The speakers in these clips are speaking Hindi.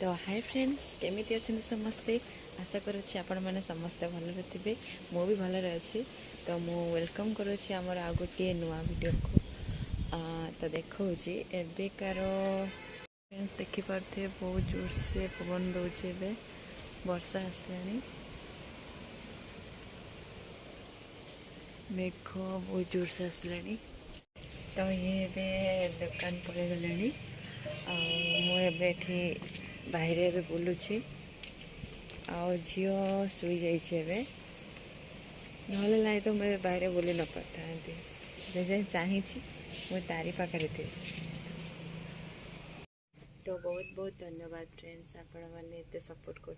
तो हाय फ्रेंड्स केमिति अच्छे समस्ते आशा करुच्ची आपण मैंने समस्ते भलरे थे मु भी भलरे अच्छी तो मु वेलकम करुच्ची आमर आ गोटे नुआ वीडियो को तो देखौची एबेकार फ्रेंड्स देखिपे बहुत जोर से पवन दौचे वर्षा आसलानी मेघ बहुत जोर से आसलानी तो ये दुकान पड़े गले मुझे बाहर बुलूची आ झील शुई जाए ना तो मैं बाहर बुली न पाता जाए चाहिए मुझे तारी पाखे थी तो बहुत बहुत धन्यवाद फ्रेंड्स आपण मैंने सपोर्ट कर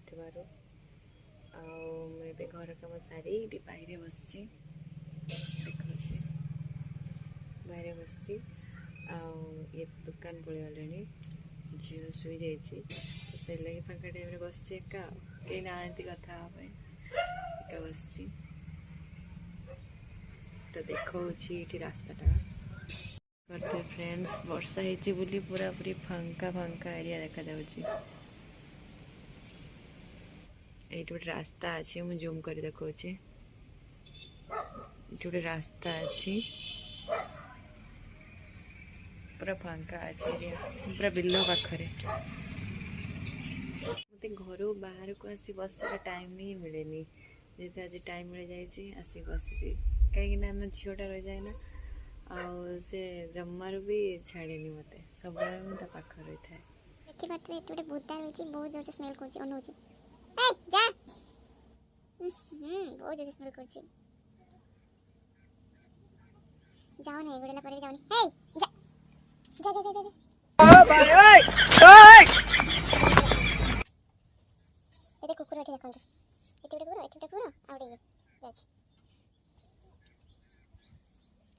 घर कम सारी बाहर बस बाहर बस ये दुकान पड़े गले झील शुई जाइए से लगे फाँका टाइम बस एका कई ना कथा एका बस तो देखी रास्ताटा करते फ्रेंड्स वर्षा होती बोली पूरा पूरी फांका फांका एरिया देखा जाउची ये गोटे रास्ता अच्छी मुझे जूम कर देखौची ये गोटे रास्ता अच्छी पूरा फांका अच्छे एरिया पूरा बिल पाखरे मत घर बाहर को आसी बस टाइम ही मिले जेते आज टाइम मिल जाए आसी बसी कहीं आम झीटा रही जाए ना से जमार भी छाड़े मत सब पाख रही था बहुत जोर से स्मेल बहुत जोर से स्मेल जाओ नहीं गुड़ला पर जाओ नहीं जा जा जा जा जा भाई ओए ओए एते कुकुर एठी देखंतु एठी कुकुर आउडे जाछ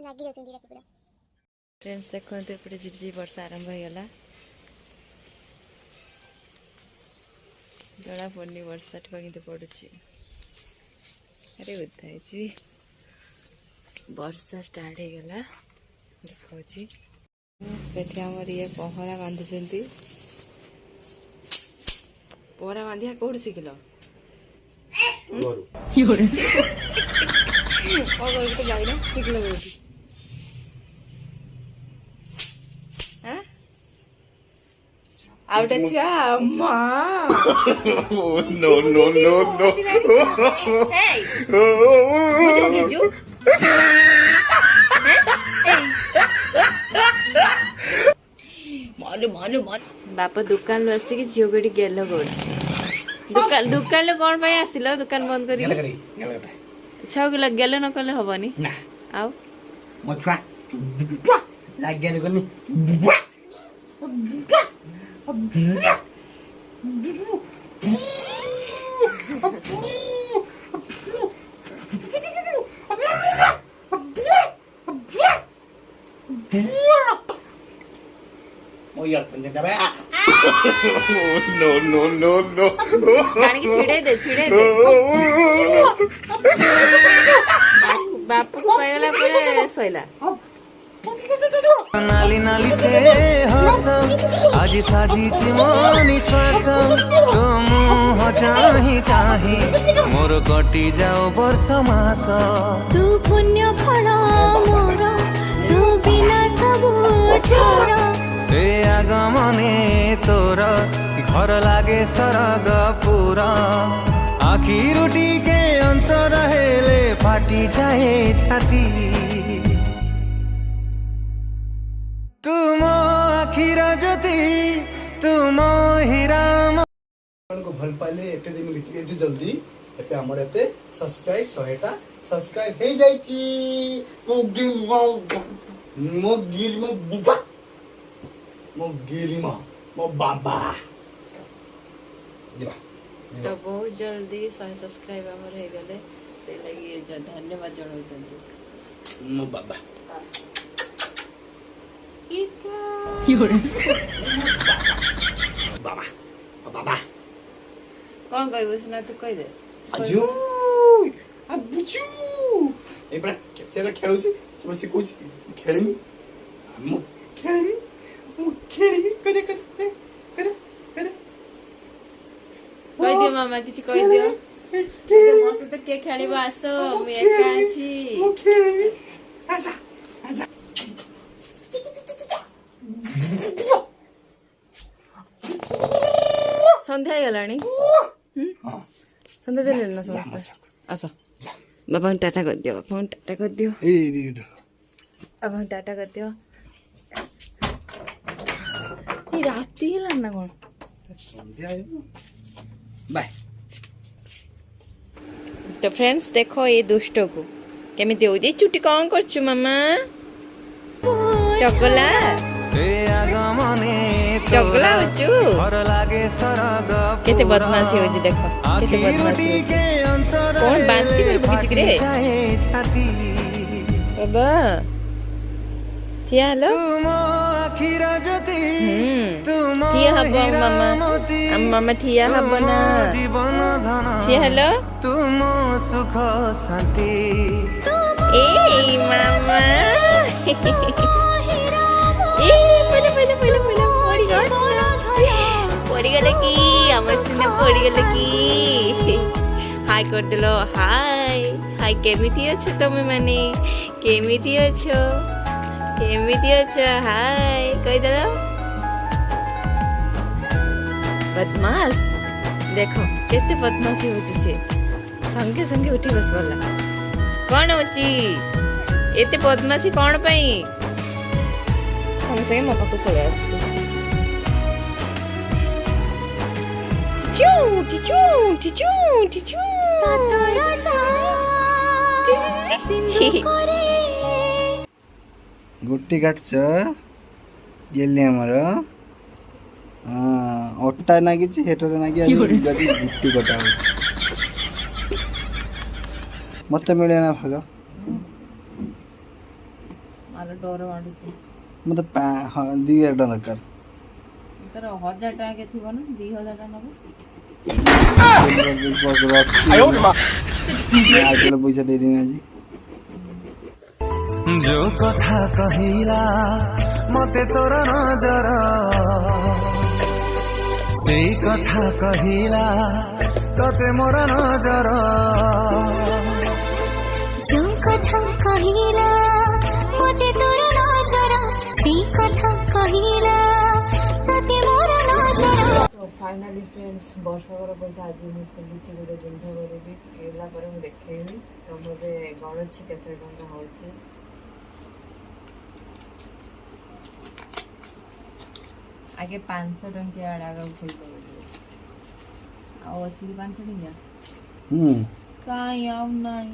लागी जाछन दिला कुकुर फ्रेंड्स देखंतु एपटे झिपझिप वर्षा आरंभ हो गला जड़ा पड़नी वर्षा ठुआ किंतु पड़ुची अरे उठाई वर्षा स्टार्ट हो गला देखौची सेठी आमर ये पहरा बांधुचंती पहरा बांधिया कोड सिखल तो जाई ना सिखल बोलती आउटा छुआ अम्मा नो नो नो नो हे मुझे गिजू मालू मालू मालू बापा दुकान आसिक झील को गेल दुकान दुकान कौन पाई आसिल दुकान बंद कर छौ गेल न कले हबनी आउ मो छुआ लाग गेल कोनी Oh iya, penjaga ba? No no no no. Kani ki chide de. बापू को पायला पड़े सोइला नाली नाली से हंस आज साजी चिमनी श्वास तुम हो चाही चाही मोर कटी जाओ वर्ष मास तू पुण्य फल मोर तू बिना सब छोड़ ए आगमने तोर घर लागे सरग पूरा आखी रुटी के अंतर हेले फाटी जाए छाती तुम आखिर ज्योति तुम हीरा को भल पाले एते दिन बिति एते जल्दी एते हमर एते सब्सक्राइब 100टा सब्सक्राइब हे जाई छी मो गिल मो बाबा जीवा तो बहुत जल्दी 100 सब्सक्राइब हमर हे गले से लगी धन्यवाद जणाउ चंदी मो बाबा बाबा बाबा कौन कहबो सुना तू कह दे अजू अबुचू ए बड़ा से खेलु छी सब से कुछ खेलमी हम खेलमी करे करे करे कहि दियो मामा किछि कहि दियो तो मो से के खेलिबो आसो मु एका छी आजा आजा संध्या गलानी संध्या देले ना समस्त आसो बाबा टाटा कर दियो बाबा टाटा कर दियो अब टाटा कर दियो ये राती है ना कौन बाय। तो फ्रेंड्स देखो ये दुष्ट को केमिति हो जे चुटी कौन करछु मामा चगला चगला होचु केते बदमाशी हो जे देखो केते बदमाशी हो जे कौन बांती कर बुकी चिकरे बाबा ठिया हेलो ठिया हबो मामा हम मामा ठिया हबो ना ठिया हेलो तुम सुख शांति ए मामा ए पहिले पहिले पहिले पहिले पड़ी गले की हमर सिने पड़ी गले की हाय कर देलो हाय हाय केमिति अछ तमे माने केमिति अछ हाय कहि देलो बदमाश देखो केते बदमाशी होची से संगे संगे उठी बस पड़ला कौन होची एते बदमाशी कौन पई संगे संगे मो पाखु पळे आछी टिचू टिचू टिचू सतरा गुट्टी काटछ गेली हमर अट्टा नागिछि हेटर नागि आज गदी गुट्टी कटा मते मिले ना भाग मारो डर माडुछि मते 2000 टका दरकार तर 1000 टका के थिबो ना 2000 टका नबो आयो मां आज पैसा दे देमी आज जो कथा कहिला मते तोर नजर से कथा कहिला तते मोर नजर जो कथा कहिला मते तोर नजर से कथा कहिला तते मोर नजर। तो फाइनली फ्रेंड्स वर्षकर पैसा आज मुझे खोलुची गोटे जिनस करी केला पर मुझे देखी तो मुझे गणुची केते टंका होची आगे 500 टंकिया आगा खोल आ अच्छी 500 टंकिया काई आउ नहीं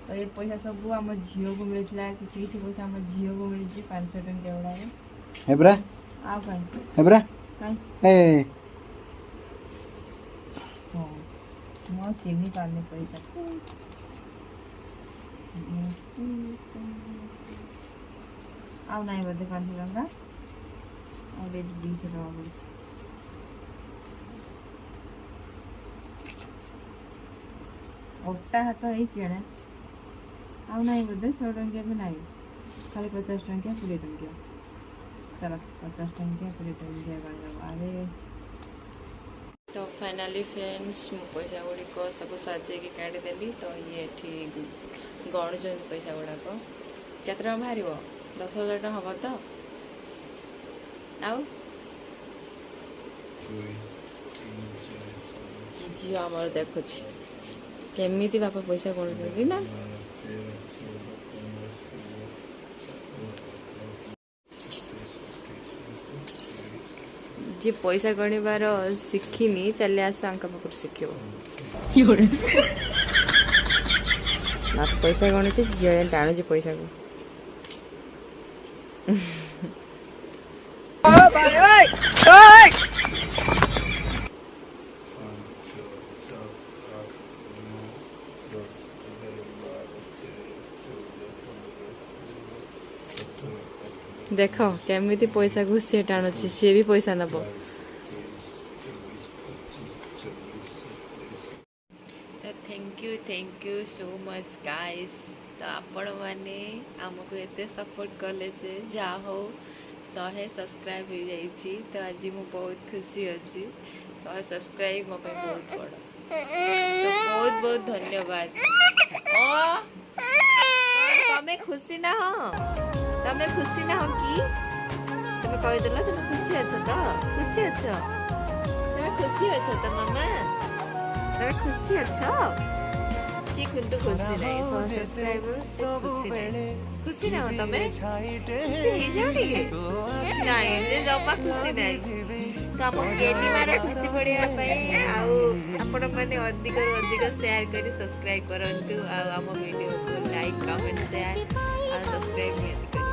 तो ये पैसा सब आम झील को मिलता किसी किसी पैसा आम झील को मिली 500 टंकिया गुड़ा हेब्रा आउ कहीं हेब्रा कहीं ए हाँ मैं चिन्ह पाने पैसा आउ नहीं बोधे 500 टंका और 200 टका पड़ी अट्टा हाथ है आउ नहीं बोधे 100 टंकिया भी नहीं खाली 50 टंकिया 20 टंकिया चलो 50 टंकिया 20 टंकिया अरे तो फाइनली फ्रेंड्स मो पैसा गुड़िक सब सजेक काटिदेली तो ये गणुच पैसा गुड़ाक केत बाहर 10,000 टका हम तो आउ झील आमर देखुच केमिति बापा पैसा गणुचंती ना जी पैसा गणिबार शिखिनी चले आस पाखर शिखब बाप पैसा गणुचे झील टाणुचे पैसा को देख केमिति पैसा को सी टाणुची सी भी पैसा नब thank you so much guys तो आपण मैंने आमको एते सपोर्ट कले जा हो 100 सब्सक्राइब हो जाइए तो आज मु बहुत खुशी अच्छी 100 सब्सक्राइब मो पे बहुत बड़ तो बहुत बहुत धन्यवाद ओ तमें खुशी ना हो कि तुम्हें कहीदेल तुम खुशी अच्छो तो खुशी अच्छो तो मामा तुम्हें खुशी अच्छो सी कुंतु खुशी नहीं 100 सब्सक्राइबर से खुशी ना हो तमें खुशी ही जाओ नहीं जे जमा खुशी नहीं तो हम केली मारे खुशी बढ़िया आपण मैंने अधिक शेयर करी सब्सक्राइब करंतु आ हम वीडियो को लाइक कमेंट शेयर आ सब्सक्राइब नियंत्रण